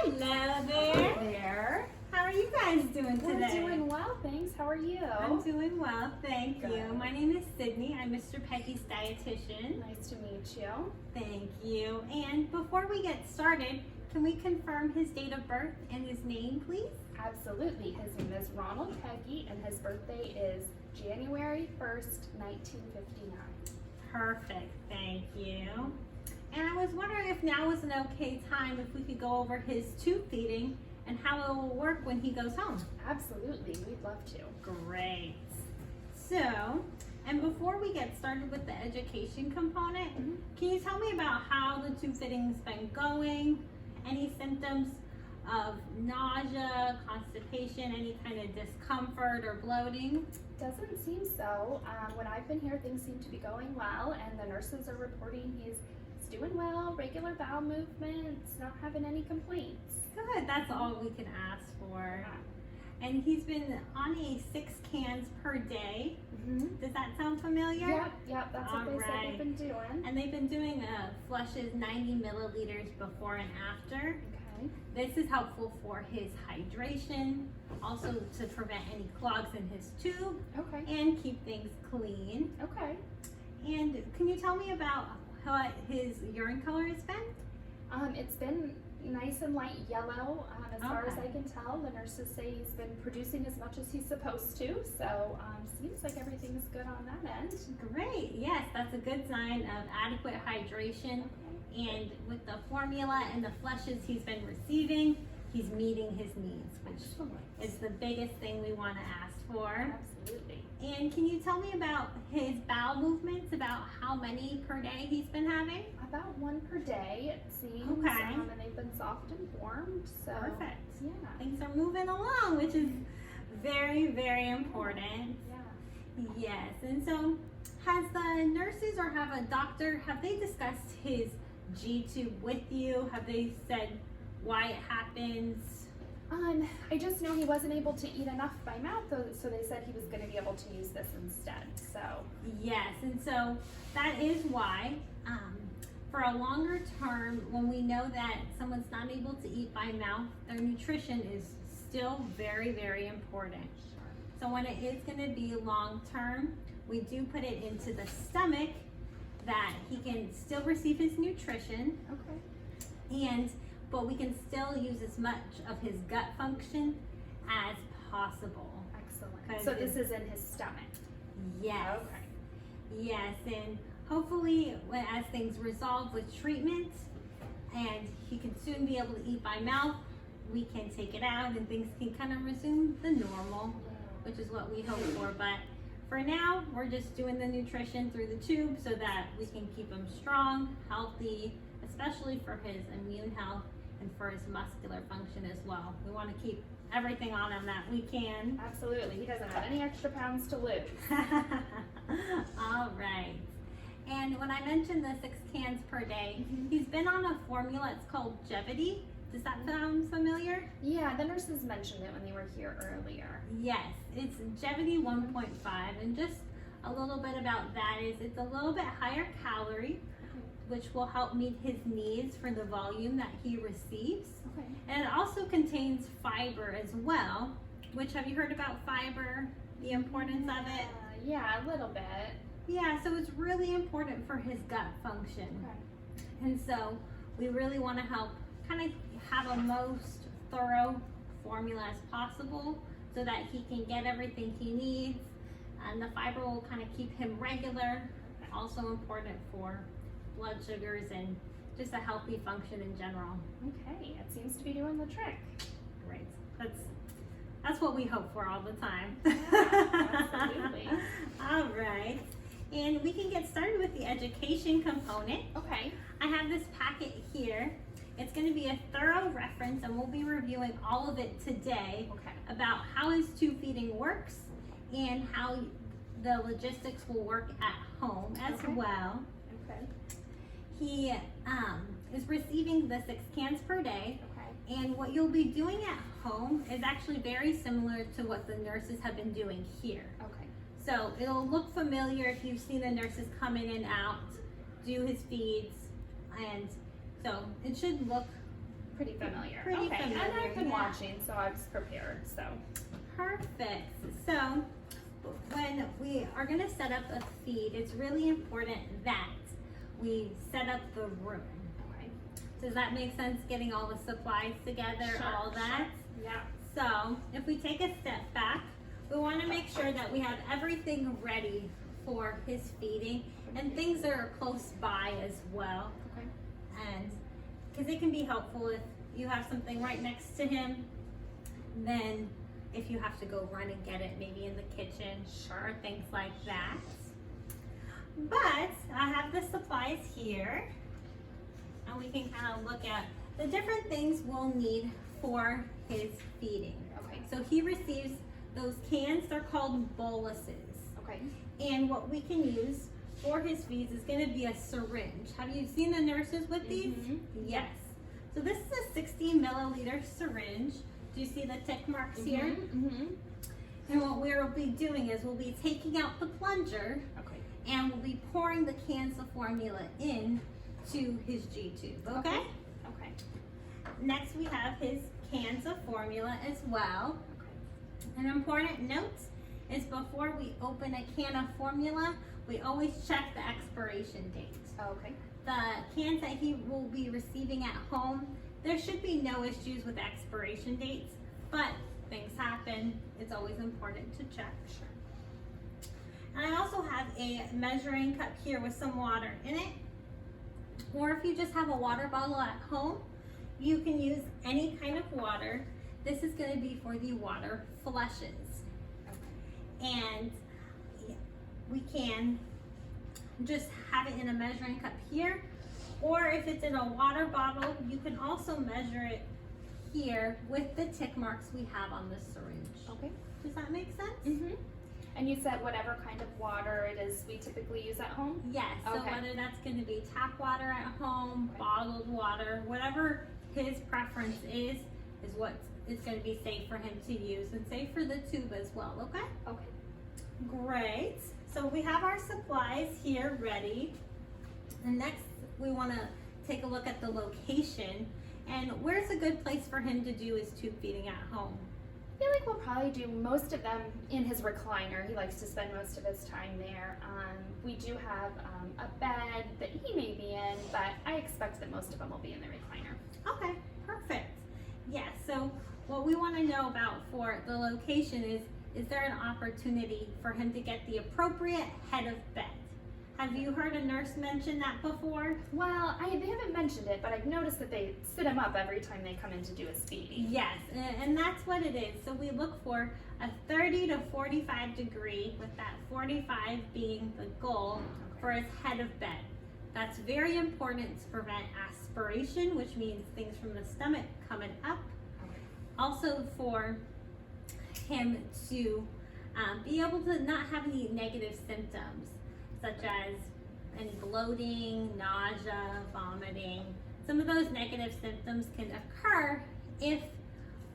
Hello there. There. How are you guys doing today? We're doing well, thanks. How are you? I'm doing well, thank you. Good. My name is Sydney. I'm Mr. Peggy's dietitian. Nice to meet you. Thank you. And before we get started, can we confirm his date of birth and his name, please? Absolutely. His name is Ronald Peggy, and his birthday is January 1st, 1959. Perfect, thank you. And I was wondering if now was an okay time if we could go over his tube feeding and how it will work when he goes home. Absolutely, we'd love to. Great. So, and before we get started with the education component, can you tell me about how the tube feeding's been going? Any symptoms of nausea, constipation, any kind of discomfort or bloating? Doesn't seem so. When I've been here, things seem to be going well, and the nurses are reporting he's doing well, regular bowel movements, not having any complaints. Good, that's all we can ask for. And he's been on a 6 cans per day. Does that sound familiar? Yep, that's what they said they've been doing. And they've been doing flushes 90 milliliters before and after. Okay. This is helpful for his hydration, also to prevent any clogs in his tube, Okay. and keep things clean. Okay. And can you tell me about what his urine color has been? It's been nice and light yellow, as far as Okay. I can tell. The nurses say he's been producing as much as he's supposed to, so seems like everything is good on that end. Great, yes, that's a good sign of adequate hydration. And with the formula and the flushes he's been receiving, he's meeting his needs, which Excellent. is the biggest thing we want to ask for. Absolutely. And can you tell me about his bowel movements, about how many per day he's been having? About 1 per day, it seems. Okay. And they've been soft and formed, so. Perfect. Yeah. Things are moving along, which is very, very important. Yeah. Yes, and so has the nurses or have a doctor, have they discussed his G-tube with you? Have they said why it happens? I just know he wasn't able to eat enough by mouth, so they said he was going to be able to use this instead. So Yes, and so that is why, for a longer term, when we know that someone's not able to eat by mouth, their nutrition is still very, very important. So when it is going to be long term, we do put it into the stomach that he can still receive his nutrition, okay. but we can still use as much of his gut function as possible. Excellent. So this is in his stomach. Yes. Okay. Yes, and hopefully as things resolve with treatment and he can soon be able to eat by mouth, we can take it out and things can kind of resume the normal, which is what we hope for. But for now, we're just doing the nutrition through the tube so that we can keep him strong, healthy, especially for his immune health and for his muscular function as well. We want to keep everything on him that we can. Absolutely. He doesn't have any extra pounds to lose. All right. And when I mentioned the 6 cans per day, he's been on a formula, it's called Jevity. Does that sound familiar? Yeah, the nurses mentioned it when they were here earlier. Yes, it's Jevity 1.5, and just a little bit about that is it's a little bit higher calorie, which will help meet his needs for the volume that he receives. Okay. And it also contains fiber as well, which, have you heard about fiber, the importance of it? Yeah, a little bit. Yeah, so it's really important for his gut function. Okay. And so we really want to help kind of have a most thorough formula as possible so that he can get everything he needs. And the fiber will kind of keep him regular, also important for blood sugars and just a healthy function in general. Okay, it seems to be doing the trick. Great. That's what we hope for all the time. Yeah, absolutely. All right. And we can get started with the education component. Okay. I have this packet here. It's going to be a thorough reference, and we'll be reviewing all of it today about how his tube feeding works and how the logistics will work at home as well. Okay. He is receiving the 6 cans per day. Okay. And what you'll be doing at home is actually very similar to what the nurses have been doing here. Okay. So it'll look familiar if you've seen the nurses come in and out, do his feeds, and so it should look pretty familiar. Pretty okay, familiar, and I've been yeah. watching, so I was prepared. So Perfect. So when we are going to set up a feed, it's really important that we set up the room. okay, Does that make sense? Getting all the supplies together, Sure, all that? yeah, So if we take a step back, we want to make sure that we have everything ready for his feeding, and things are close by as well. okay, And because it can be helpful if you have something right next to him, then if you have to go run and get it, maybe in the kitchen, or things like that. But I have the supplies here, and we can kind of look at the different things we'll need for his feeding. okay, So he receives those cans, they're called boluses. okay. And what we can use for his feeds is going to be a syringe. Have you seen the nurses with these? Mhm. Yes. So this is a 60 milliliter syringe. Do you see the tick marks here? Mm-hmm. And what we'll be doing is we'll be taking out the plunger Okay. and we'll be pouring the cans of formula in to his G tube, okay? Okay. Next we have his cans of formula as well. Okay. An important note is before we open a can of formula, we always check the expiration date. Okay. The cans that he will be receiving at home, there should be no issues with expiration dates, but things happen. It's always important to check. Sure. And I also have a measuring cup here with some water in it. Or if you just have a water bottle at home, you can use any kind of water. This is going to be for the water flushes. Okay. And we can just have it in a measuring cup here, or if it's in a water bottle, you can also measure it here with the tick marks we have on the syringe. Okay. Does that make sense? Mm-hmm. And you said whatever kind of water it is we typically use at home? Yes, so Okay. whether that's going to be tap water at home, Okay. bottled water, whatever his preference is what is going to be safe for him to use, and safe for the tube as well, okay? Okay. Great. So we have our supplies here ready. And next we want to take a look at the location. And where's a good place for him to do his tube feeding at home? I feel like we'll probably do most of them in his recliner. He likes to spend most of his time there. We do have a bed that he may be in, but I expect that most of them will be in the recliner. Okay, perfect. Yeah, so what we want to know about for the location is there an opportunity for him to get the appropriate head of bed? Have you heard a nurse mention that before? Well, they haven't mentioned it, but I've noticed that they sit him up every time they come in to do his feeding. Yes, and that's what it is. So we look for a 30 to 45 degree, with that 45 being the goal for his head of bed. That's very important to prevent aspiration, which means things from the stomach coming up. Also for him to be able to not have any negative symptoms, such as any bloating, nausea, vomiting. Some of those negative symptoms can occur if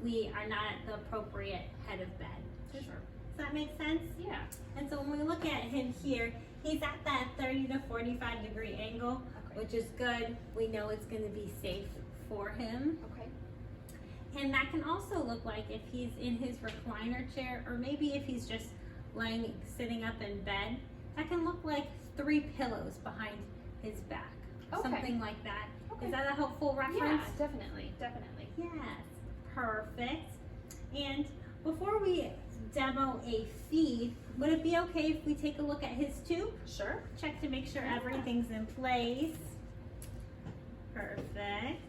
we are not at the appropriate head of bed. Sure. Does that make sense? Yeah. And so when we look at him here, he's at that 30 to 45 degree angle, Okay. which is good. We know it's going to be safe for him. Okay. And that can also look like if he's in his recliner chair, or maybe if he's just sitting up in bed, that can look like 3 pillows behind his back. Okay. Something like that. Okay. Is that a helpful reference? Yeah, definitely, definitely. Yes, perfect. And before we demo a feed, would it be okay if we take a look at his tube? Sure. Check to make sure Yeah. everything's in place. Perfect.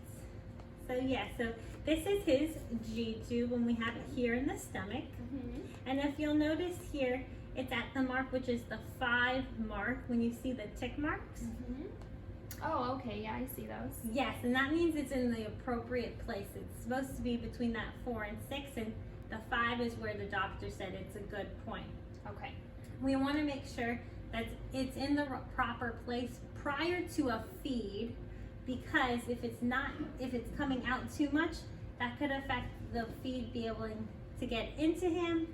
So yeah, so this is his G tube, and we have it here in the stomach. Mm-hmm. And if you'll notice here, it's at the mark, which is the 5 mark, when you see the tick marks. Mm-hmm. Oh, okay. Yeah, I see those. Yes, and that means it's in the appropriate place. It's supposed to be between that 4 and 6, and the 5 is where the doctor said it's a good point. Okay. We want to make sure that it's in the proper place prior to a feed, because if it's coming out too much, that could affect the feed being able to get into him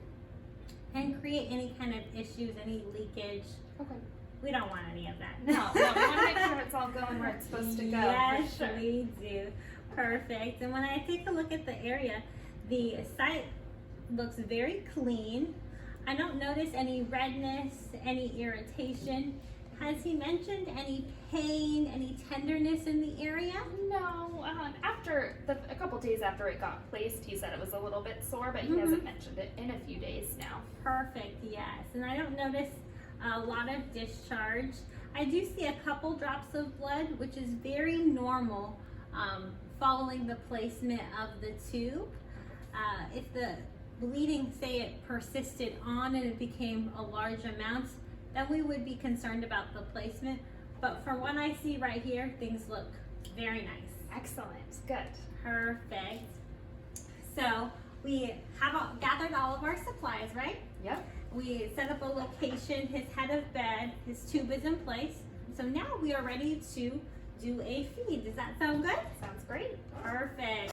and create any kind of issues, any leakage. Okay. We don't want any of that. No, we want to make sure it's all going where it's supposed to go. Yes, for sure. we do. Perfect. And when I take a look at the area, the site looks very clean. I don't notice any redness, any irritation. Has he mentioned any pain, any tenderness in the area? No, after a couple days after it got placed, he said it was a little bit sore, but he hasn't mentioned it in a few days now. Perfect, yes. And I don't notice a lot of discharge. I do see a couple drops of blood, which is very normal following the placement of the tube. If the bleeding, say it persisted on and it became a large amount, then we would be concerned about the placement. But from what I see right here, things look very nice. Excellent, good. Perfect. So we have gathered all of our supplies, right? Yep. We set up a location, his head of bed, his tube is in place. So now we are ready to do a feed. Does that sound good? Sounds great.